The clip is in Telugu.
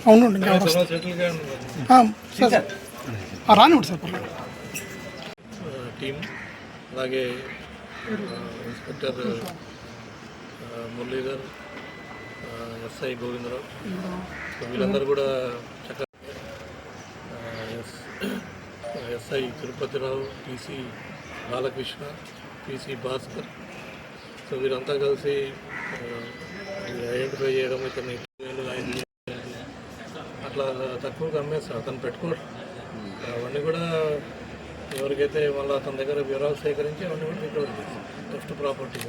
అవునండి రానివ్వండి సార్ టీం అలాగే ఇన్స్పెక్టర్ మురళీధర్, ఎస్ఐ గోవిందరావు, వీళ్ళందరూ కూడా చక్కగా SI Tirupatirao, TC Balakrishna, TC Bhaskar, so వీరంతా కలిసి ఐడెంటిఫై చేయడం, ఇతన్ని అట్లా తక్కువగా అమ్మేస్తారు, అతను పెట్టుకోవడం అవన్నీ కూడా ఎవరికైతే మళ్ళీ అతని దగ్గర వివరాలు సేకరించి అవన్నీ కూడా రికవర్ చేస్తాం, థెఫ్ట్ ప్రాపర్టీ.